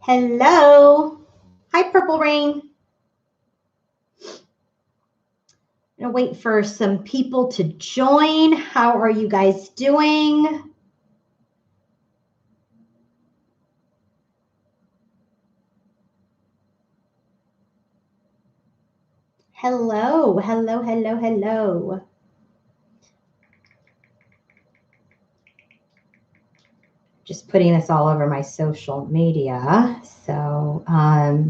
Hello. Hi, Purple Rain. I'm going to wait for some people to join. How are you guys doing? Hello, hello, hello, hello. Just putting this all over my social media. So, hi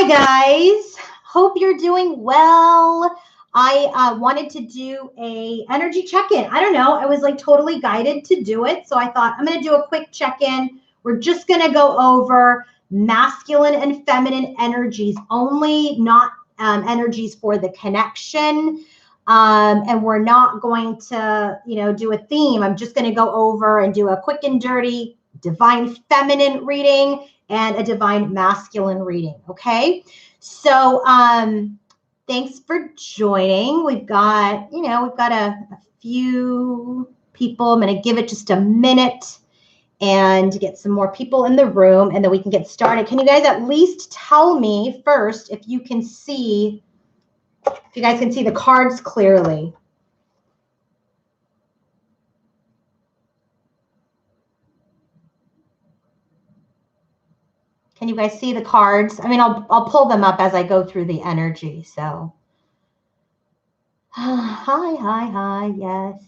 guys. Hope you're doing well. I wanted to do a energy check-in. I don't know. I was like totally guided to do it. So I thought I'm going to do a quick check-in. We're just going to go over masculine and feminine energies only, not energies for the connection. And we're not going to, do a theme. I'm just going to go over and do a quick and dirty divine feminine reading and a divine masculine reading. Okay. So, thanks for joining. We've got a few people. I'm going to give it just a minute and get some more people in the room, and then we can get started. Can you guys at least tell me first if you guys can see the cards clearly? Can you guys see the cards? I mean, I'll pull them up as I go through the energy. So, hi, yes.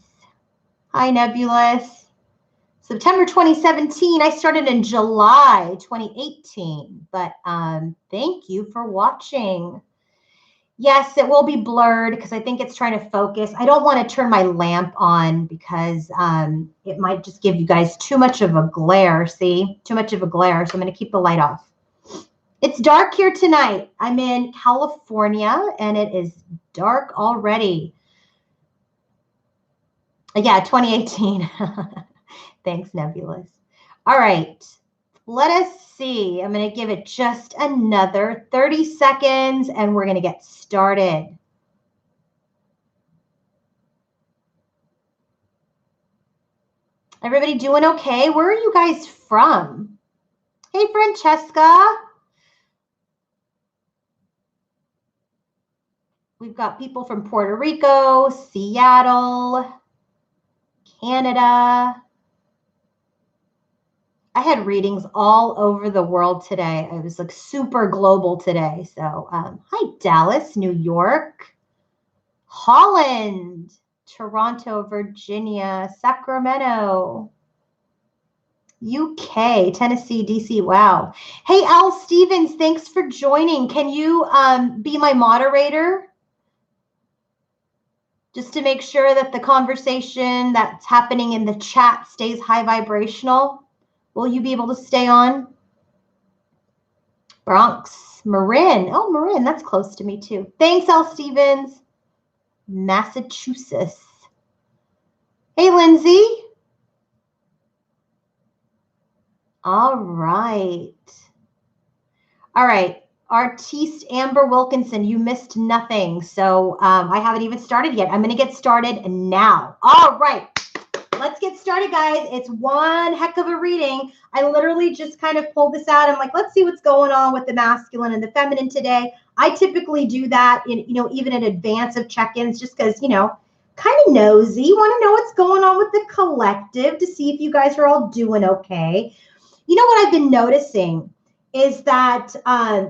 Hi, Nebulous. September 2017. I started in July 2018, but thank you for watching. Yes, it will be blurred because I think it's trying to focus. I don't want to turn my lamp on because it might just give you guys too much of a glare. See, too much of a glare. So I'm going to keep the light off. It's dark here tonight. I'm in California and it is dark already. Yeah, 2018. Thanks, Nebulous. All right, let us see. I'm going to give it just another 30 seconds and we're going to get started. Everybody doing okay? Where are you guys from? Hey, Francesca. We've got people from Puerto Rico, Seattle, Canada. I had readings all over the world today. I was like super global today. So, hi, Dallas, New York, Holland, Toronto, Virginia, Sacramento, UK, Tennessee, DC. Wow. Hey, Al Stevens, thanks for joining. Can you be my moderator? Just to make sure that the conversation that's happening in the chat stays high vibrational. Will you be able to stay on? Bronx, Marin. Oh, Marin, that's close to me too. Thanks, Al Stevens. Massachusetts. Hey, Lindsay. All right. All right. Artiste Amber Wilkinson, you missed nothing. So I haven't even started yet. I'm going to get started now. All right. Let's get started, guys. It's one heck of a reading. I literally just kind of pulled this out. I'm like, let's see what's going on with the masculine and the feminine today. I typically do that, even in advance of check-ins, just because, kind of nosy. Want to know what's going on with the collective to see if you guys are all doing okay. You know what I've been noticing is that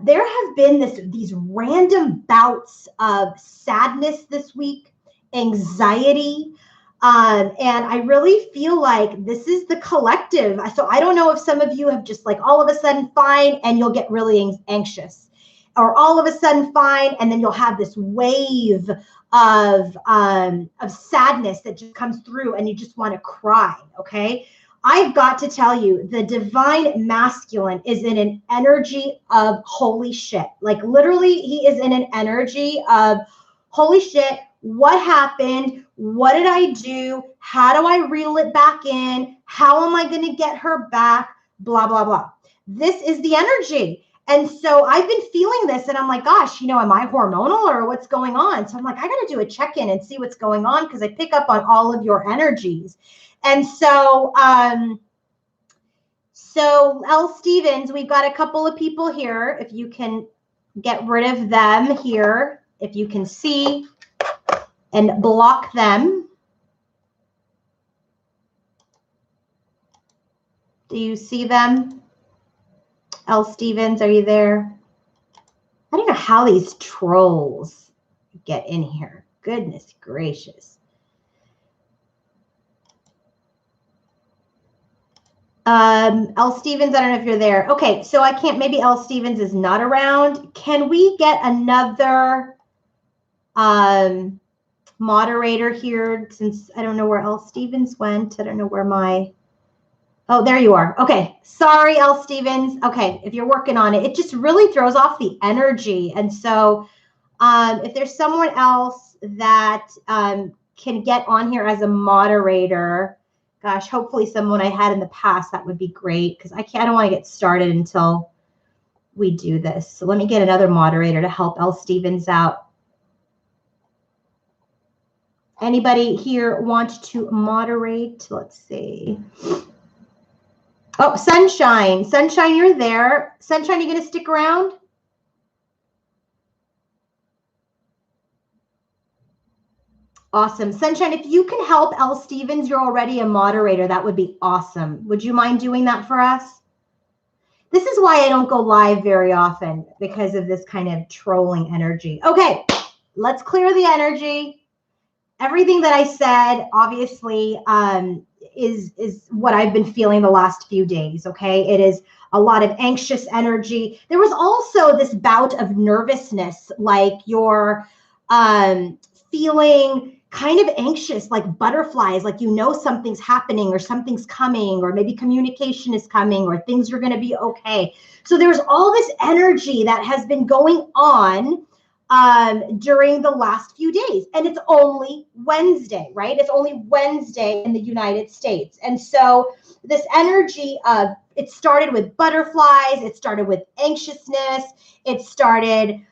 there have been these random bouts of sadness this week, anxiety. And I really feel like this is the collective. So I don't know if some of you have just like all of a sudden fine and you'll get really anxious, or all of a sudden fine and then you'll have this wave of sadness that just comes through and you just want to cry. Okay. I've got to tell you, the divine masculine is in an energy of holy shit. Like literally, he is in an energy of holy shit. What happened? What did I do? How do I reel it back in? How am I going to get her back? Blah, blah, blah. This is the energy. And so I've been feeling this and I'm like, gosh, am I hormonal or what's going on? So I'm like, I got to do a check-in and see what's going on because I pick up on all of your energies. And so, So L. Stevens, we've got a couple of people here. If you can get rid of them here, if you can see and block them. Do you see them? L. Stevens, are you there? I don't know how these trolls get in here. Goodness gracious. L. Stevens, I don't know if you're there. Okay, so I can't, maybe L. Stevens is not around. Can we get another moderator here, since I don't know where L. Stevens went. I don't know where my, oh, there you are. Okay, sorry, L. Stevens. Okay, if you're working on it, it just really throws off the energy. And so if there's someone else that can get on here as a moderator, gosh, hopefully someone I had in the past, that would be great, because I don't want to get started until we do this. So let me get another moderator to help L. Stevens out. Anybody here want to moderate? Let's see. Oh, Sunshine. Sunshine, you're there. Sunshine, you going to stick around? Awesome. Sunshine, if you can help L. Stevens, you're already a moderator. That would be awesome. Would you mind doing that for us? This is why I don't go live very often, because of this kind of trolling energy. Okay, let's clear the energy. Everything that I said, obviously, is what I've been feeling the last few days, okay? It is a lot of anxious energy. There was also this bout of nervousness, like you're feeling kind of anxious, like butterflies, like you know something's happening or something's coming, or maybe communication is coming, or things are going to be okay. So there's all this energy that has been going on during the last few days. And it's only Wednesday, right? It's only Wednesday in the United States. And so this energy of, it started with butterflies, it started with anxiousness, it started,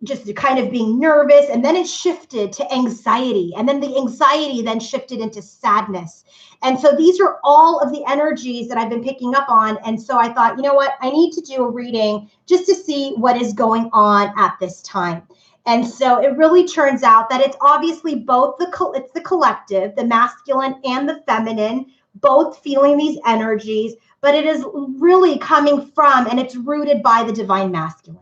just kind of being nervous, and then it shifted to anxiety, and then the anxiety then shifted into sadness. And so these are all of the energies that I've been picking up on. And so I thought, you know what, I need to do a reading just to see what is going on at this time. And so it really turns out that it's obviously both it's the collective, the masculine and the feminine, both feeling these energies, but it is really coming from, and it's rooted by the divine masculine.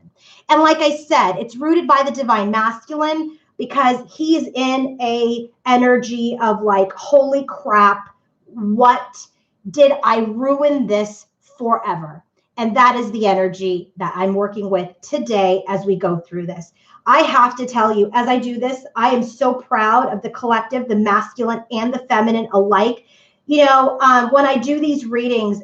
And like I said, it's rooted by the divine masculine because he's in a energy of like, holy crap, what did I ruin this forever? And that is the energy that I'm working with today as we go through this. I have to tell you, as I do this, I am so proud of the collective, the masculine and the feminine alike. You know, when I do these readings,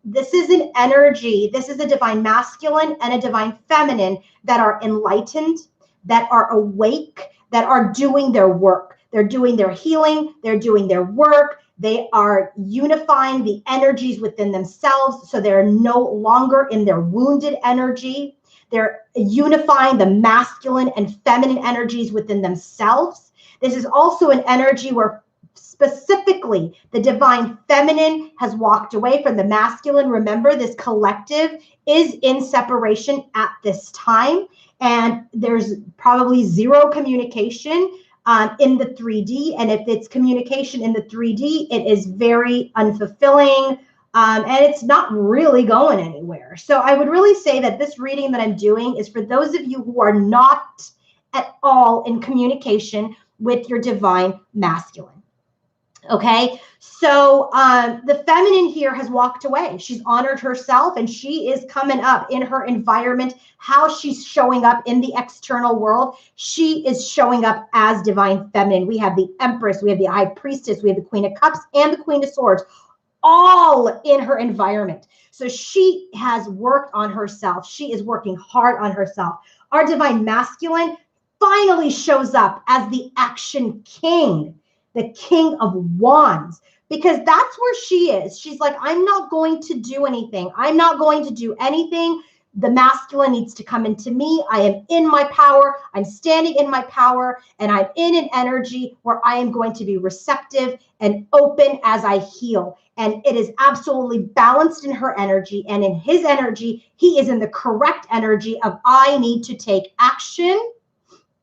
this is an energy, this is a divine masculine and a divine feminine that are enlightened, that are awake, that are doing their work. They're doing their healing, they're doing their work, they are unifying the energies within themselves, so they're no longer in their wounded energy. They're unifying the masculine and feminine energies within themselves. This is also an energy where specifically the divine feminine has walked away from the masculine. Remember, this collective is in separation at this time, and there's probably zero communication in the 3D. And if it's communication in the 3D, it is very unfulfilling, and it's not really going anywhere. So I would really say that this reading that I'm doing is for those of you who are not at all in communication with your divine masculine. Okay, so the feminine here has walked away. She's honored herself, and she is coming up in her environment, how she's showing up in the external world. She is showing up as divine feminine. We have the Empress, we have the High Priestess, we have the Queen of Cups and the Queen of Swords, all in her environment. So she has worked on herself. She is working hard on herself. Our divine masculine finally shows up as the action king, the King of Wands, because that's where she is. She's like, I'm not going to do anything. I'm not going to do anything The masculine needs to come into me. I am in my power. I'm standing in my power, and I'm in an energy where I am going to be receptive and open as I heal. And it is absolutely balanced in her energy, and in his energy, he is in the correct energy of I need to take action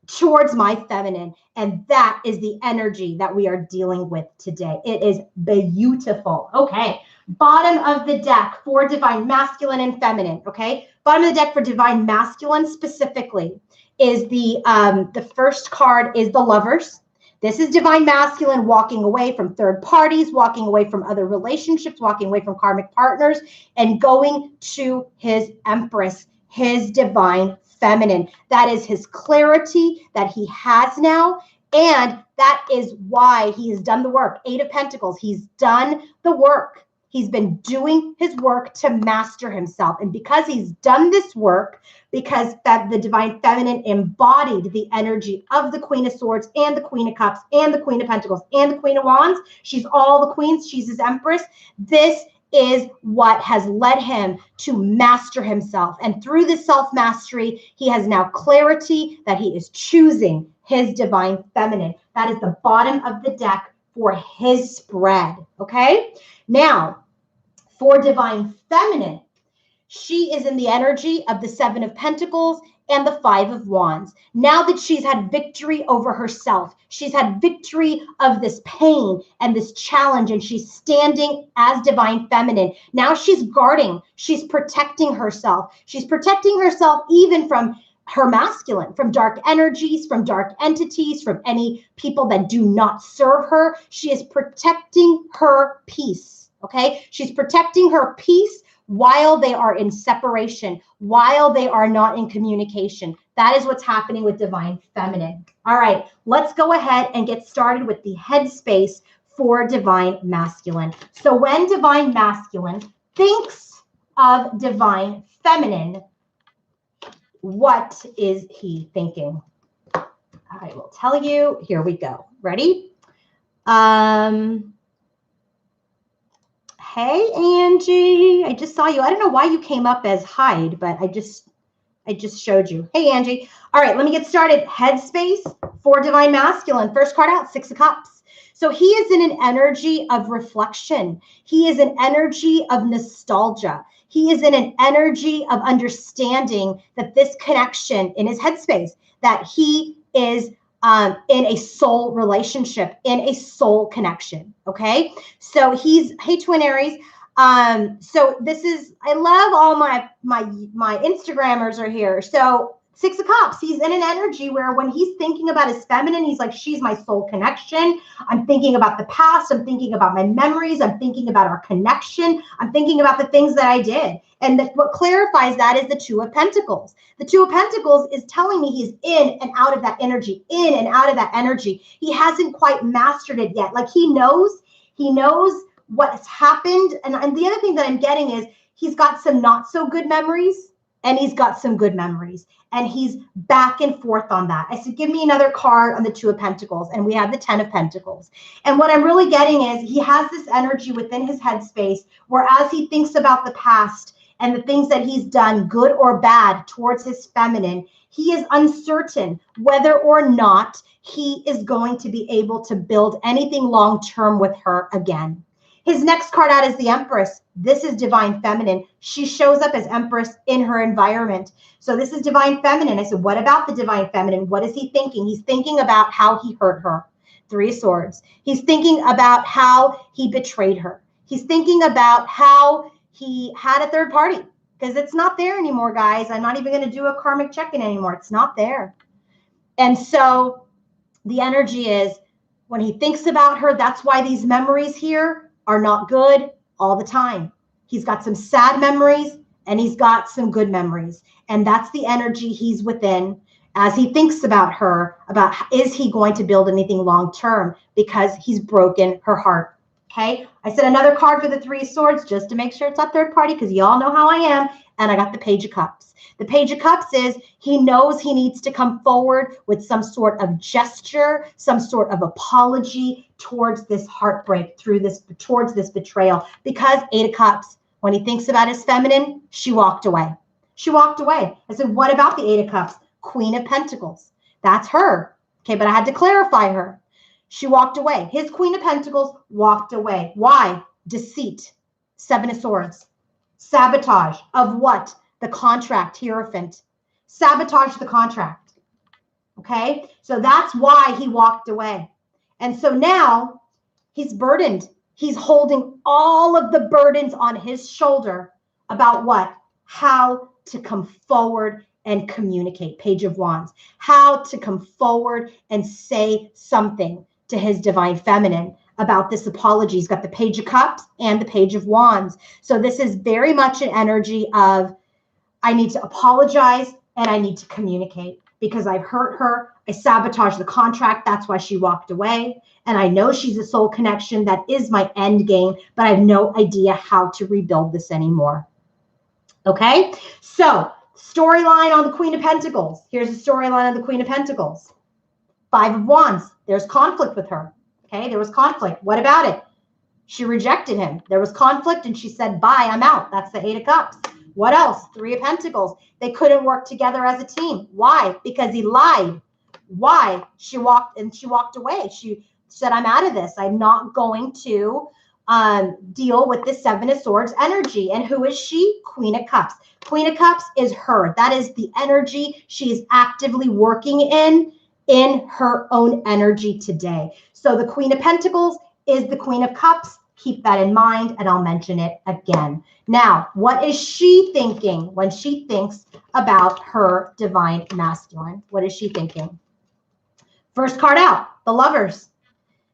towards my feminine. And that is the energy that we are dealing with today. It is beautiful. Okay. Bottom of the deck for divine masculine and feminine. Okay. Bottom of the deck for divine masculine specifically is the first card is the Lovers. This is divine masculine walking away from third parties, walking away from other relationships, walking away from karmic partners, and going to his Empress, his divine feminine. That is his clarity that he has now. And that is why he has done the work. 8 of Pentacles. He's done the work. He's been doing his work to master himself. And because he's done this work, because that the divine feminine embodied the energy of the Queen of Swords and the Queen of Cups and the Queen of Pentacles and the Queen of Wands, she's all the queens. She's his Empress. This is what has led him to master himself. And through this self-mastery, he has now clarity that he is choosing his divine feminine. That is the bottom of the deck for his spread. Okay. Now, for divine feminine, she is in the energy of the 7 of Pentacles and the 5 of Wands. Now that she's had victory over herself, she's had victory of this pain and this challenge, and she's standing as divine feminine. Now she's guarding, she's protecting herself. She's protecting herself even from her masculine, from dark energies, from dark entities, from any people that do not serve her. She is protecting her peace, okay? She's protecting her peace while they are in separation, while they are not in communication. That is what's happening with divine feminine. All right, let's go ahead and get started with the headspace for divine masculine. So when divine masculine thinks of divine feminine, what is he thinking? I will tell you. Here we go. Ready? Hey, Angie, I just saw you. I don't know why you came up as hide, but I just showed you. Hey, Angie. All right, let me get started. Headspace for divine masculine. First card out, 6 of Cups. So he is in an energy of reflection. He is an energy of nostalgia. He is in an energy of understanding that this connection in his headspace, that he is in a soul relationship, in a soul connection. Okay. So hey, Twin Aries. So this is, I love all my Instagrammers are here. So 6 of Cups, he's in an energy where when he's thinking about his feminine, he's like, she's my soul connection. I'm thinking about the past. I'm thinking about my memories. I'm thinking about our connection. I'm thinking about the things that I did. And what clarifies that is the 2 of Pentacles. The 2 of Pentacles is telling me he's in and out of that energy, in and out of that energy. He hasn't quite mastered it yet. Like he knows what's happened. And the other thing that I'm getting is he's got some not so good memories and he's got some good memories. And he's back and forth on that. I said, give me another card on the 2 of Pentacles. And we have the 10 of Pentacles. And what I'm really getting is he has this energy within his headspace where as he thinks about the past and the things that he's done, good or bad, towards his feminine, he is uncertain whether or not he is going to be able to build anything long-term with her again. His next card out is the Empress. This is divine feminine. She shows up as Empress in her environment. So this is divine feminine. I said, what about the divine feminine? What is he thinking? He's thinking about how he hurt her. 3 of Swords. He's thinking about how he betrayed her. He's thinking about how he had a third party, because it's not there anymore, guys. I'm not even going to do a karmic check-in anymore. It's not there. And so the energy is when he thinks about her, that's why these memories here are not good all the time. He's got some sad memories and he's got some good memories. And that's the energy he's within as he thinks about her, about is he going to build anything long-term, because he's broken her heart. Okay. I said another card for the 3 of Swords just to make sure it's a third party, because y'all know how I am. And I got the Page of Cups. The Page of Cups is he knows he needs to come forward with some sort of gesture, some sort of apology towards this heartbreak, towards this betrayal. Because 8 of Cups, when he thinks about his feminine, she walked away. She walked away. I said, what about the 8 of Cups? Queen of Pentacles. That's her. Okay, but I had to clarify her. She walked away. His Queen of Pentacles walked away. Why? Deceit. 7 of Swords. Sabotage of what? The contract, Hierophant. Sabotage the contract. Okay, so that's why he walked away. And so now he's burdened. He's holding all of the burdens on his shoulder about what? How to come forward and communicate. Page of Wands. How to come forward and say something to his divine feminine about this apology. He's got the Page of Cups and the Page of Wands. So this is very much an energy of, I need to apologize and I need to communicate because I've hurt her. I sabotaged the contract. That's why she walked away. And I know she's a soul connection. That is my end game, but I have no idea how to rebuild this anymore. Okay, so storyline on the Queen of Pentacles. Here's the storyline of the Queen of Pentacles. 5 of Wands. There's conflict with her. Okay, there was conflict. What about it? She rejected him. There was conflict and she said, bye, I'm out. That's the 8 of Cups. What else? 3 of Pentacles. They couldn't work together as a team. Why? Because he lied. Why? She walked away. She said, I'm out of this. I'm not going to deal with the 7 of Swords energy. And who is she? Queen of Cups. Queen of Cups is her. That is the energy she is actively working in her own energy today. So the Queen of Pentacles is the Queen of Cups. Keep that in mind, and I'll mention it again. Now, what is she thinking when she thinks about her divine masculine? What is she thinking? First card out, the Lovers.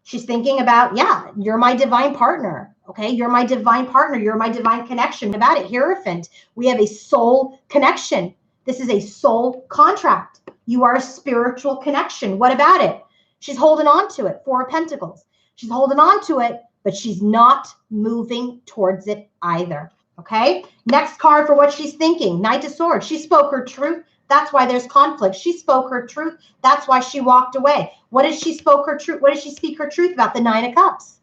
She's thinking about, yeah, you're my divine partner. Okay, you're my divine partner. You're my divine connection. About it, Hierophant. We have a soul connection. This is a soul contract. You are a spiritual connection. What about it? She's holding on to it. 4 of Pentacles. She's holding on to it, but she's not moving towards it either. Okay, next card for what she's thinking. Knight of Swords. She spoke her truth. That's why there's conflict. She spoke her truth. That's why she walked away. What did she spoke her truth? What did she speak her truth about? The 9 of Cups.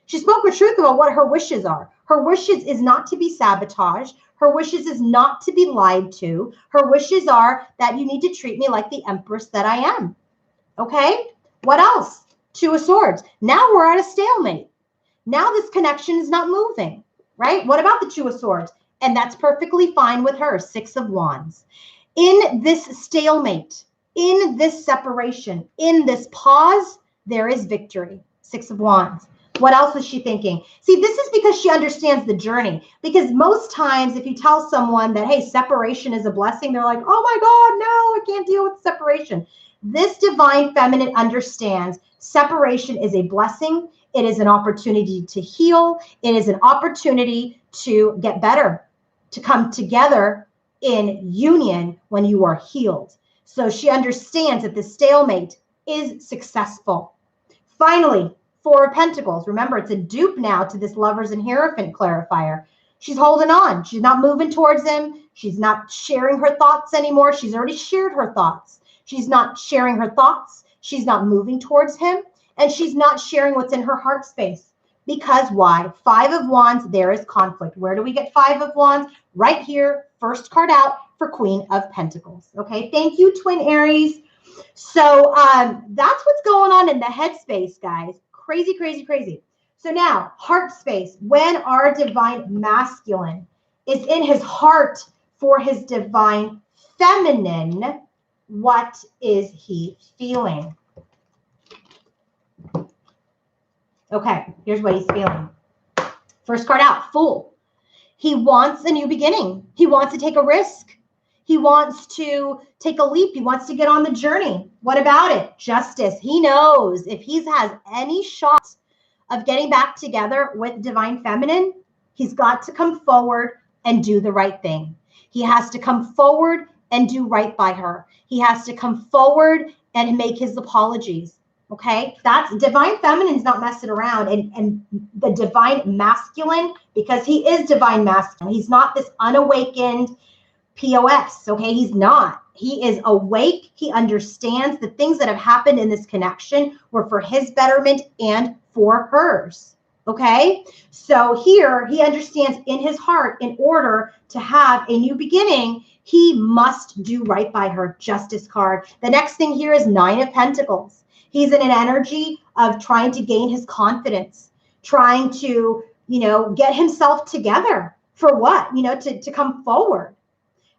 She spoke her truth about what her wishes are. Her wishes is not to be sabotaged. Her wishes is not to be lied to. Her wishes are that you need to treat me like the Empress that I am. Okay? What else? 2 of Swords. Now we're at a stalemate. Now this connection is not moving, right? What about the 2 of Swords? And that's perfectly fine with her. 6 of Wands. In this stalemate, in this separation, in this pause, there is victory. 6 of Wands. What else is she thinking? See, this is because she understands the journey. Because most times if you tell someone that, hey, separation is a blessing, they're like, oh my God, no, I can't deal with separation. This divine feminine understands separation is a blessing. It is an opportunity to heal. It is an opportunity to get better, to come together in union when you are healed. So she understands that the stalemate is successful. Finally, 4 of Pentacles. Remember, it's a dupe now to this Lovers and Hierophant clarifier. She's holding on. She's not moving towards him. She's not sharing her thoughts anymore. She's already shared her thoughts. She's not sharing her thoughts. She's not moving towards him. And she's not sharing what's in her heart space. Because why? 5 of Wands, there is conflict. Where do we get 5 of Wands? Right here, first card out for Queen of Pentacles. Okay, thank you, Twin Aries. So that's what's going on in the headspace, guys. Crazy, crazy, crazy. So now, heart space. When our divine masculine is in his heart for his divine feminine, what is he feeling? Okay, here's what he's feeling. First card out, Fool. He wants a new beginning. He wants to take a risk. He wants to take a leap. He wants to get on the journey. What about it? Justice. He knows if he has any shot of getting back together with divine feminine, he's got to come forward and do the right thing. He has to come forward and do right by her. He has to come forward and make his apologies. Okay, that's divine feminine is not messing around, and the divine masculine, because he is divine masculine. He's not this unawakened POS. Okay, he's not. He is awake. He understands the things that have happened in this connection were for his betterment and for hers. Okay, so here he understands in his heart, in order to have a new beginning, he must do right by her. Justice card. The next thing here is Nine of Pentacles. He's in an energy of trying to gain his confidence, trying to, get himself together for what? To come forward.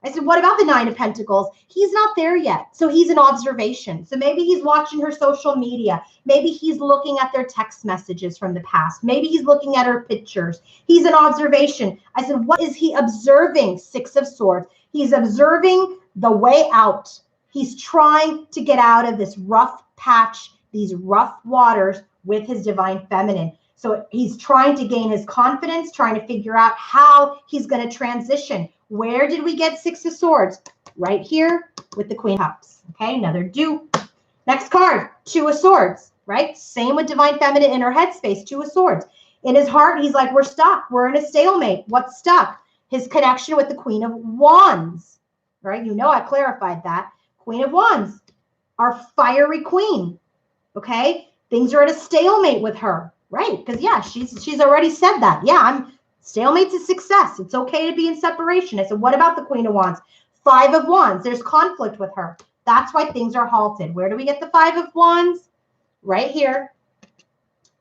I said, what about the Nine of Pentacles? He's not there yet. So he's in observation. So maybe he's watching her social media. Maybe he's looking at their text messages from the past. Maybe he's looking at her pictures. He's in observation. I said, what is he observing? Six of Swords. He's observing the way out. He's trying to get out of this rough patch, these rough waters with his divine feminine. So he's trying to gain his confidence, trying to figure out how he's going to transition. Where did we get Six of Swords? Right here with the Queen of Cups. Okay, another dupe. Next card, Two of Swords, right? Same with divine feminine in her headspace, Two of Swords. In his heart, he's like, we're stuck. We're in a stalemate. What's stuck? His connection with the Queen of Wands, right? I clarified that. Queen of Wands, our fiery queen, okay? Things are at a stalemate with her, right? Because, yeah, she's already said that. Yeah, stalemate's a success. It's okay to be in separation. I said, what about the Queen of Wands? Five of Wands. There's conflict with her. That's why things are halted. Where do we get the Five of Wands? Right here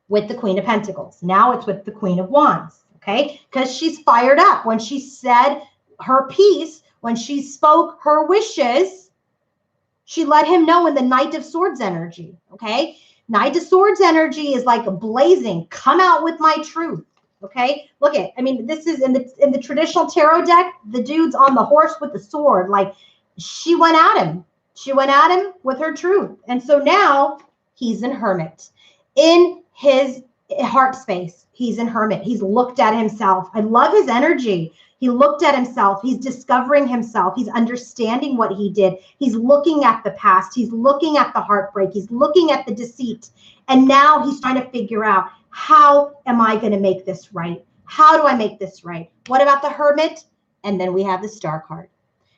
with the Queen of Pentacles. Now it's with the Queen of Wands, okay? Because she's fired up. When she said her piece, when she spoke her wishes, she let him know in the Knight of Swords energy, okay? Knight of Swords energy is like a blazing. Come out with my truth. Okay, look at, this is in the traditional tarot deck, the dude's on the horse with the sword. Like, she went at him. She went at him with her truth. And so now he's in hermit. In his heart space, he's in hermit. He's looked at himself. I love his energy. He looked at himself. He's discovering himself. He's understanding what he did. He's looking at the past. He's looking at the heartbreak. He's looking at the deceit. And now he's trying to figure out, how am I going to make this right? How do I make this right? What about the Hermit? And then we have the Star card.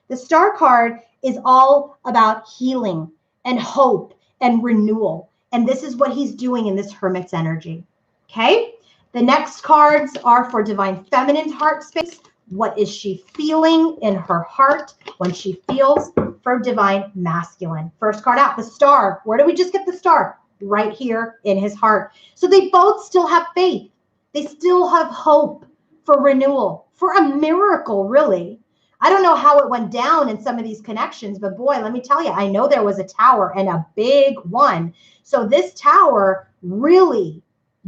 The Star card is all about healing and hope and renewal. And this is what he's doing in this Hermit's energy. Okay? The next cards are for divine feminine heart space. What is she feeling in her heart when she feels for divine masculine? First card out, the Star. Where do we just get the Star? Right here in his heart. So they both still have faith. They still have hope for renewal, for a miracle, really. I don't know how it went down in some of these connections, but boy, let me tell you, I know there was a tower, and a big one. So this tower really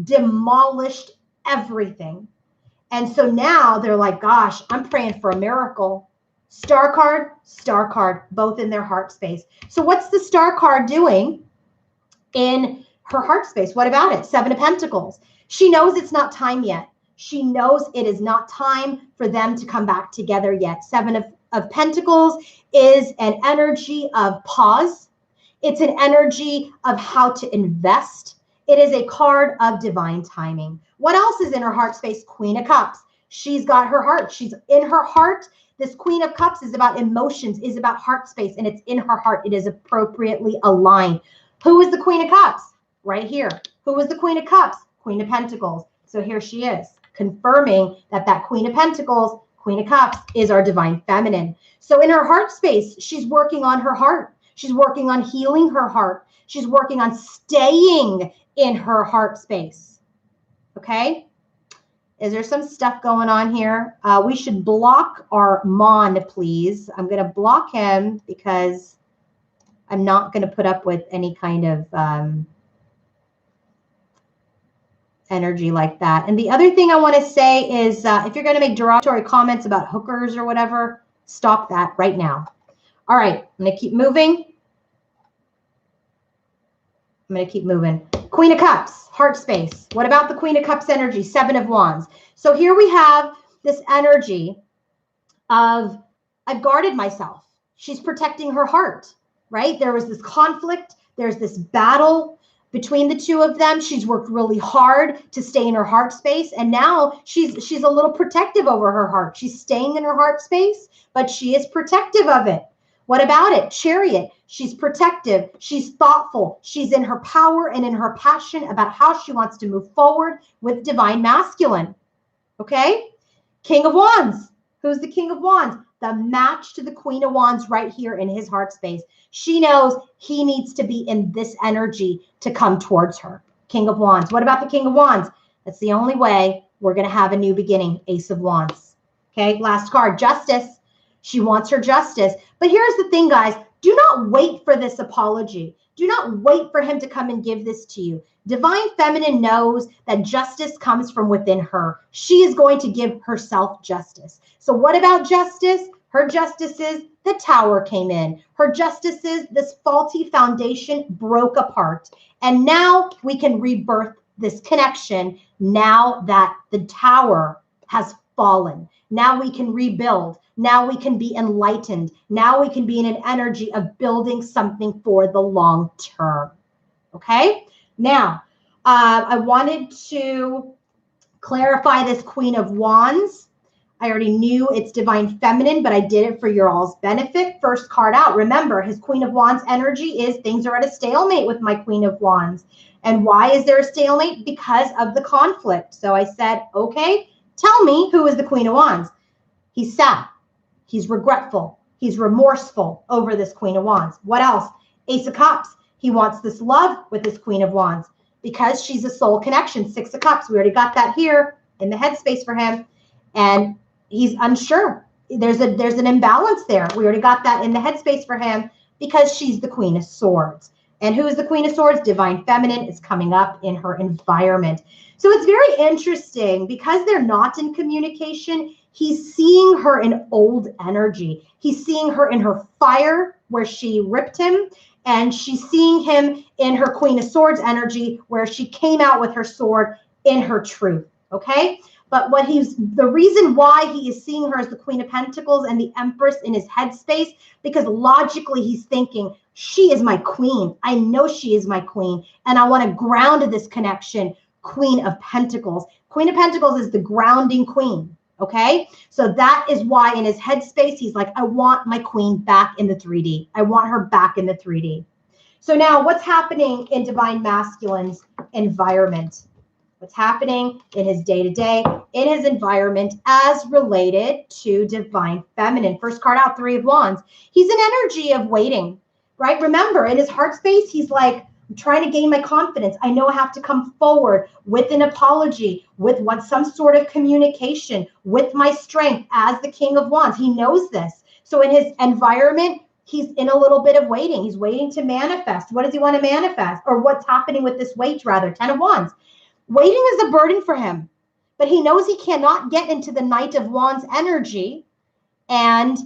demolished everything. And so now they're like, gosh, I'm praying for a miracle. Star card, both in their heart space. So what's the Star card doing in her heart space? What about it? Seven of Pentacles. She knows it's not time yet. She knows it is not time for them to come back together yet. Seven of Pentacles is an energy of pause. It's an energy of how to invest. It is a card of divine timing. What else is in her heart space? Queen of Cups. She's got her heart. She's in her heart. This Queen of Cups is about emotions, is about heart space, and it's in her heart. It is appropriately aligned. Who is the Queen of Cups? Right here. Who is the Queen of Cups? Queen of Pentacles. So here she is, confirming that Queen of Pentacles, Queen of Cups, is our divine feminine. So in her heart space, she's working on her heart. She's working on healing her heart. She's working on staying in her heart space. Okay? Is there some stuff going on here? We should block Armand, please. I'm going to block him because I'm not going to put up with any kind of energy like that. And the other thing I want to say is if you're going to make derogatory comments about hookers or whatever, stop that right now. All right, I'm going to keep moving. Queen of Cups, heart space. What about the Queen of Cups energy? Seven of Wands. So here we have this energy of, I've guarded myself. She's protecting her heart. Right? There was this conflict. There's this battle between the two of them. She's worked really hard to stay in her heart space. And now she's a little protective over her heart. She's staying in her heart space, but she is protective of it. What about it? Chariot. She's protective. She's thoughtful. She's in her power and in her passion about how she wants to move forward with divine masculine. Okay? King of Wands. Who's the King of Wands? The match to the Queen of Wands right here in his heart space. She knows he needs to be in this energy to come towards her. King of Wands. What about the King of Wands? That's the only way we're going to have a new beginning. Ace of Wands. Okay, last card, Justice. She wants her justice. But here's the thing, guys. Do not wait for this apology. Do not wait for him to come and give this to you. Divine Feminine knows that justice comes from within her. She is going to give herself justice. So what about justice? Her justice is the Tower came in. Her justice is this faulty foundation broke apart. And now we can rebirth this connection now that the Tower has fallen. Now we can rebuild. Now we can be enlightened. Now we can be in an energy of building something for the long term. Okay? Now, I wanted to clarify this Queen of Wands. I already knew it's Divine Feminine, but I did it for your all's benefit. First card out. Remember, his Queen of Wands energy is things are at a stalemate with my Queen of Wands. And why is there a stalemate? Because of the conflict. So I said, okay, tell me who is the Queen of Wands. He's sad. He's regretful. He's remorseful over this Queen of Wands. What else? Ace of Cups. He wants this love with this Queen of Wands because she's a soul connection. Six of Cups. We already got that here in the headspace for him. And he's unsure. There's an imbalance there. We already got that in the headspace for him because she's the Queen of Swords. And who is the Queen of Swords? Divine Feminine is coming up in her environment. So it's very interesting because they're not in communication. He's seeing her in old energy. He's seeing her in her fire where she ripped him. And she's seeing him in her Queen of Swords energy where she came out with her sword in her truth. Okay? But the reason why he is seeing her as the Queen of Pentacles and the Empress in his headspace, because logically he's thinking, she is my queen. I know she is my queen. And I want to ground this connection, Queen of Pentacles. Queen of Pentacles is the grounding queen. Okay. So that is why in his headspace, he's like, I want my queen back in the 3D. I want her back in the 3D. So now what's happening in Divine Masculine's environment? What's happening in his day-to-day, in his environment as related to Divine Feminine? First card out, Three of Wands. He's an energy of waiting, right? Remember, in his heart space, he's like, I'm trying to gain my confidence. I know I have to come forward with an apology, with some sort of communication, with my strength as the King of Wands. He knows this. So in his environment, he's in a little bit of waiting. He's waiting to manifest. What does he want to manifest? Or what's happening with this wait, rather? Ten of Wands. Waiting is a burden for him, but he knows he cannot get into the Knight of Wands energy and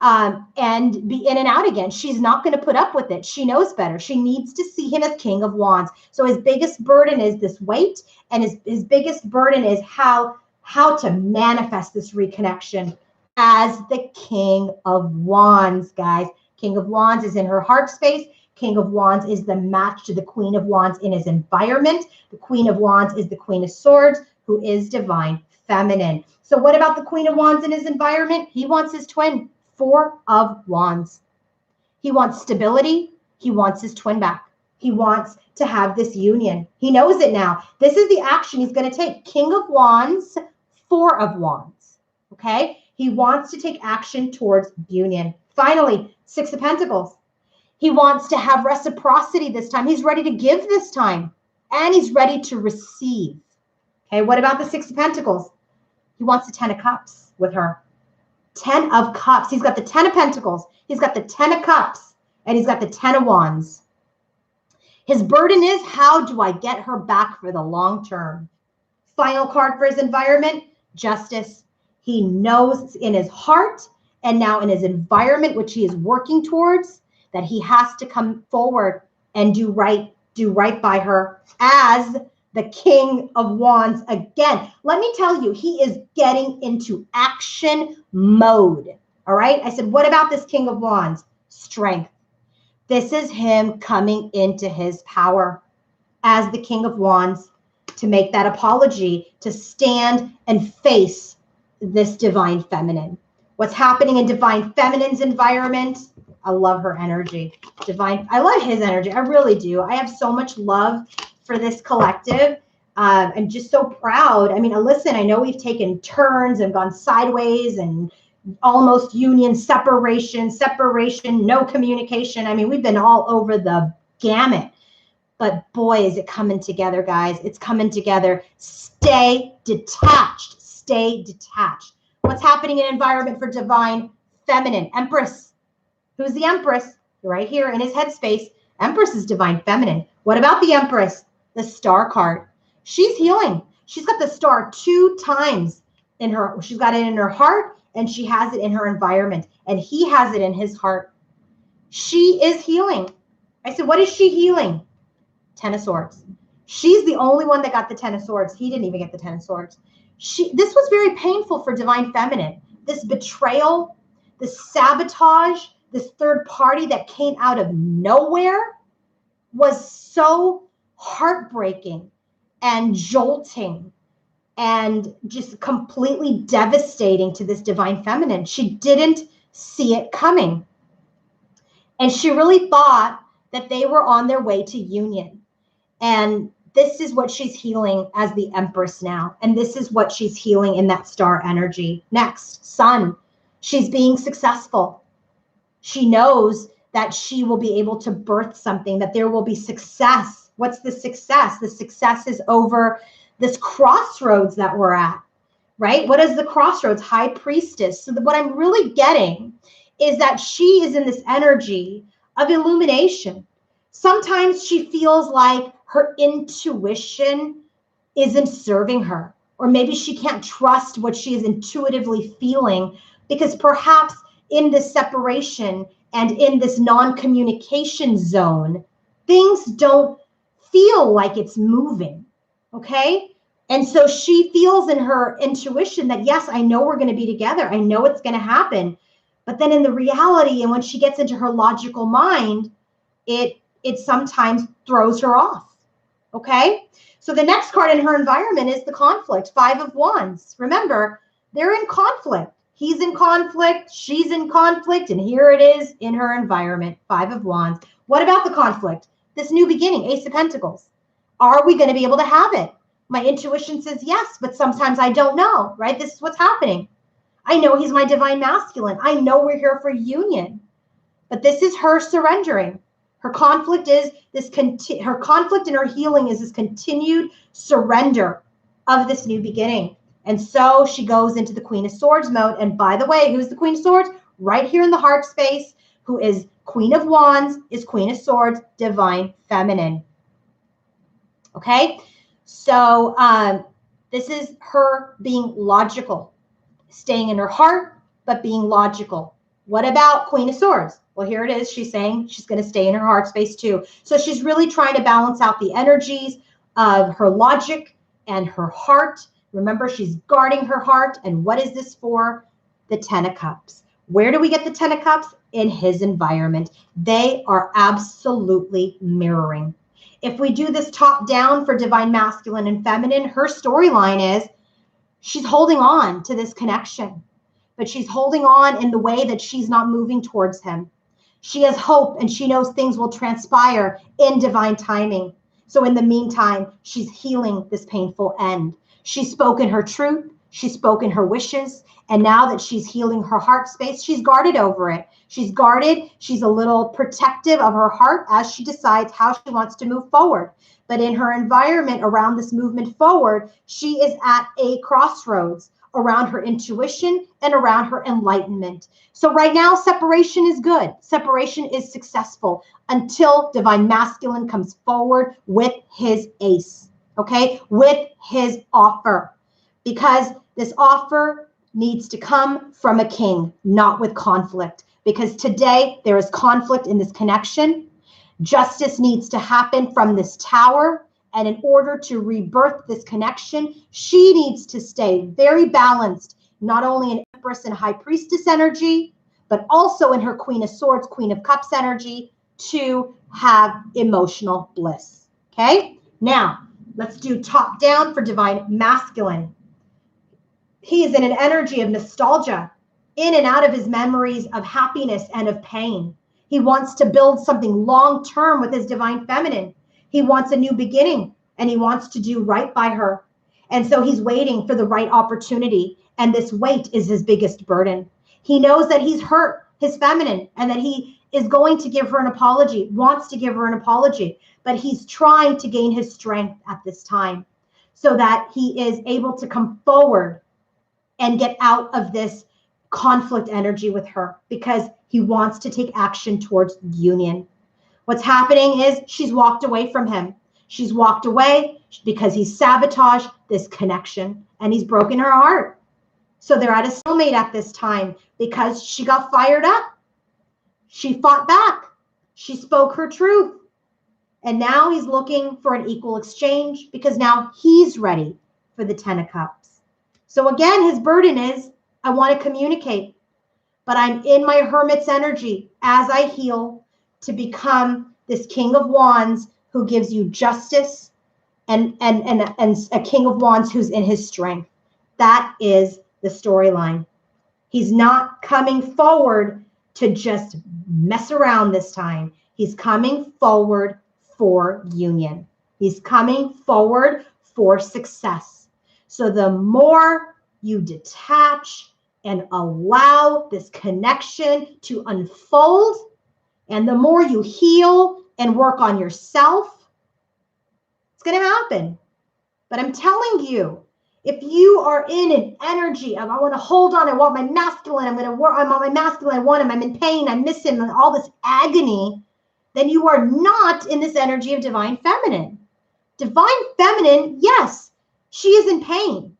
be in and out again. She's not going to put up with it. She knows better. She needs to see him as King of Wands. So his biggest burden is this weight, and his biggest burden is how to manifest this reconnection as the King of Wands, guys. King of Wands is in her heart space. King of Wands is the match to the Queen of Wands in his environment. The Queen of Wands is the Queen of Swords, who is Divine Feminine. So what about the Queen of Wands in his environment? He wants his twin, Four of Wands. He wants stability. He wants his twin back. He wants to have this union. He knows it now. This is the action he's going to take. King of Wands, Four of Wands. Okay? He wants to take action towards union. Finally, Six of Pentacles. He wants to have reciprocity this time. He's ready to give this time. And he's ready to receive. Okay, what about the Six of Pentacles? He wants the Ten of Cups with her. 10 of Cups. He's got the 10 of Pentacles. He's got the 10 of Cups. And he's got the 10 of Wands. His burden is, how do I get her back for the long term? Final card for his environment, Justice. He knows in his heart and now in his environment, which he is working towards, that he has to come forward and do right by her as the King of Wands again. Let me tell you, he is getting into action mode. All right. I said, what about this King of Wands? Strength. This is him coming into his power as the King of Wands to make that apology, to stand and face this Divine Feminine. What's happening in Divine Feminine's environment? I love her energy. Divine, I love his energy. I really do. I have so much love for this collective. I'm just so proud. I mean, listen, I know we've taken turns and gone sideways and almost union, separation, no communication. I mean, we've been all over the gamut. But boy, is it coming together, guys. It's coming together. Stay detached. Stay detached. What's happening in environment for divine feminine? Empress. Who's the Empress? Right here in his headspace. Empress is divine feminine. What about the Empress? The Star card. She's healing. She's got the star 2 times in her. She's got it in her heart and she has it in her environment. And he has it in his heart. She is healing. I said, what is she healing? 10 of Swords. She's the only one that got the 10 of Swords. He didn't even get the 10 of Swords. This was very painful for divine feminine. This betrayal, this sabotage, this third party that came out of nowhere was so heartbreaking and jolting and just completely devastating to this divine feminine. She didn't see it coming. And she really thought that they were on their way to union. And this is what she's healing as the Empress now. And this is what she's healing in that star energy. Next, Sun. She's being successful. She knows that she will be able to birth something, that there will be success. What's the success? The success is over this crossroads that we're at, right? What is the crossroads? High Priestess. So what I'm really getting is that she is in this energy of illumination. Sometimes she feels like her intuition isn't serving her, or maybe she can't trust what she is intuitively feeling because perhaps in this separation and in this non-communication zone, things don't feel like it's moving, okay? And so she feels in her intuition that, yes, I know we're going to be together. I know it's going to happen. But then in the reality, and when she gets into her logical mind, it sometimes throws her off, okay? So the next card in her environment is the conflict, 5 of Wands. Remember, they're in conflict. He's in conflict, she's in conflict, and here it is in her environment, 5 of Wands. What about the conflict? This new beginning, Ace of Pentacles. Are we going to be able to have it? My intuition says yes, but sometimes I don't know, right? This is what's happening. I know he's my divine masculine. I know we're here for union. But this is her surrendering. Her conflict is this, her conflict and her healing is this continued surrender of this new beginning. And so she goes into the Queen of Swords mode. And by the way, who's the Queen of Swords? Right here in the heart space, who is Queen of Wands, is Queen of Swords, divine feminine. Okay? So this is her being logical, staying in her heart, but being logical. What about Queen of Swords? Well, here it is. She's saying she's going to stay in her heart space too. So she's really trying to balance out the energies of her logic and her heart. Remember, she's guarding her heart. And what is this for? The 10 of Cups. Where do we get the 10 of Cups? In his environment. They are absolutely mirroring. If we do this top down for divine masculine and feminine, her storyline is she's holding on to this connection, but she's holding on in the way that she's not moving towards him. She has hope and she knows things will transpire in divine timing. So in the meantime, she's healing this painful end. She's spoken her truth. She's spoken her wishes. And now that she's healing her heart space, she's guarded over it. She's guarded. She's a little protective of her heart as she decides how she wants to move forward. But in her environment around this movement forward, she is at a crossroads around her intuition and around her enlightenment. So right now, separation is good. Separation is successful until divine masculine comes forward with his ace, okay? With his offer. Because this offer needs to come from a king, not with conflict. Because today there is conflict in this connection. Justice needs to happen from this tower. And in order to rebirth this connection, she needs to stay very balanced, not only in Empress and High Priestess energy, but also in her Queen of Swords, Queen of Cups energy to have emotional bliss. Okay? Now, let's do top down for divine masculine. He is in an energy of nostalgia, in and out of his memories of happiness and of pain. He wants to build something long-term with his divine feminine. He wants a new beginning, and he wants to do right by her. And so he's waiting for the right opportunity. And this wait is his biggest burden. He knows that he's hurt his feminine and that he is going to give her an apology, wants to give her an apology, but he's trying to gain his strength at this time so that he is able to come forward and get out of this conflict energy with her, because he wants to take action towards union. What's happening is she's walked away from him. She's walked away because he's sabotaged this connection and he's broken her heart. So they're at a stalemate at this time because she got fired up. She fought back. She spoke her truth. And now he's looking for an equal exchange because now he's ready for the 10 of Cups. So again, his burden is, I want to communicate, but I'm in my Hermit's energy as I heal to become this King of Wands who gives you justice and a King of Wands who's in his strength. That is the storyline. He's not coming forward to just mess around this time. He's coming forward for union. He's coming forward for success. So the more you detach and allow this connection to unfold, and the more you heal and work on yourself, it's going to happen. But I'm telling you, if you are in an energy of, I want to hold on, I want my masculine, I'm going to work, I'm on my masculine, I want him, I'm in pain, I miss him, and all this agony, then you are not in this energy of divine feminine. Divine feminine, yes, she is in pain.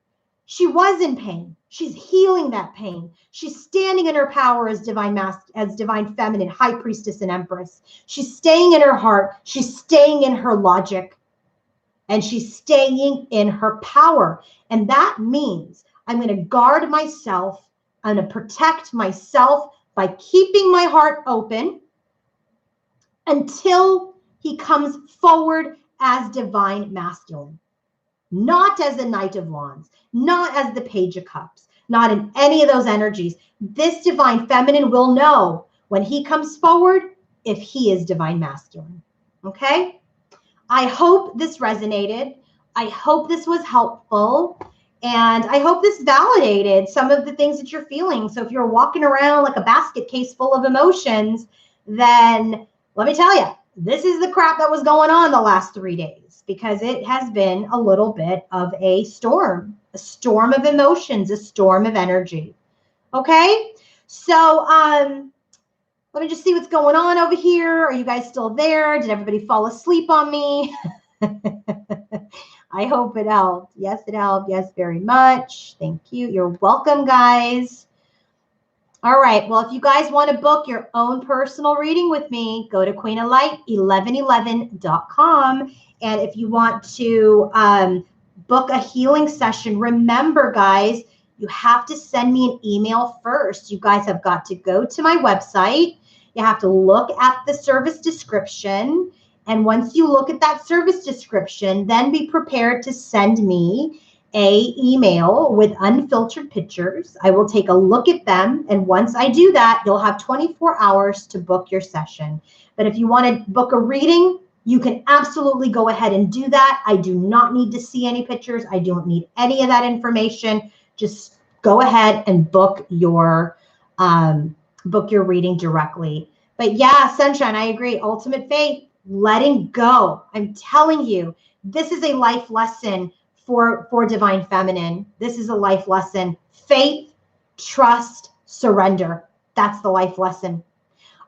She was in pain. She's healing that pain. She's standing in her power as divine feminine, high priestess and empress. She's staying in her heart. She's staying in her logic. And she's staying in her power. And that means I'm going to guard myself. I'm going to protect myself by keeping my heart open until he comes forward as divine masculine. Not as the Knight of Wands, not as the Page of Cups, not in any of those energies. This divine feminine will know when he comes forward if he is divine masculine. Okay? I hope this resonated. I hope this was helpful. And I hope this validated some of the things that you're feeling. So if you're walking around like a basket case full of emotions, then let me tell you, this is the crap that was going on the last 3 days, because it has been a little bit of a storm of emotions, a storm of energy. Okay? So let me just see what's going on over here. Are you guys still there? Did everybody fall asleep on me? I hope it helped. Yes, it helped. Yes, very much. Thank you. You're welcome, guys. All right. Well, if you guys want to book your own personal reading with me, go to queenoflight1111.com. And if you want to book a healing session, remember, guys, you have to send me an email first. You guys have got to go to my website. You have to look at the service description. And once you look at that service description, then be prepared to send me an email with unfiltered pictures. I will take a look at them. And once I do that, you'll have 24 hours to book your session. But if you want to book a reading, you can absolutely go ahead and do that. I do not need to see any pictures. I don't need any of that information. Just go ahead and book your reading directly. But yeah, Sunshine, I agree. Ultimate faith, letting go. I'm telling you, this is a life lesson for divine feminine. This is a life lesson. Faith, trust, surrender. That's the life lesson.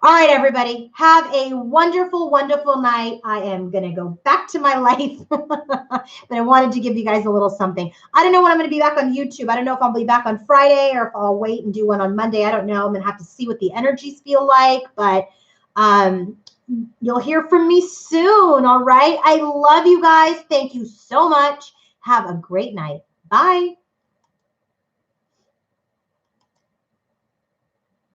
All right, everybody, have a wonderful, wonderful night. I am going to go back to my life, but I wanted to give you guys a little something. I don't know when I'm going to be back on YouTube. I don't know if I'll be back on Friday or if I'll wait and do one on Monday. I don't know. I'm going to have to see what the energies feel like, but you'll hear from me soon. All right. I love you guys. Thank you so much. Have a great night. Bye.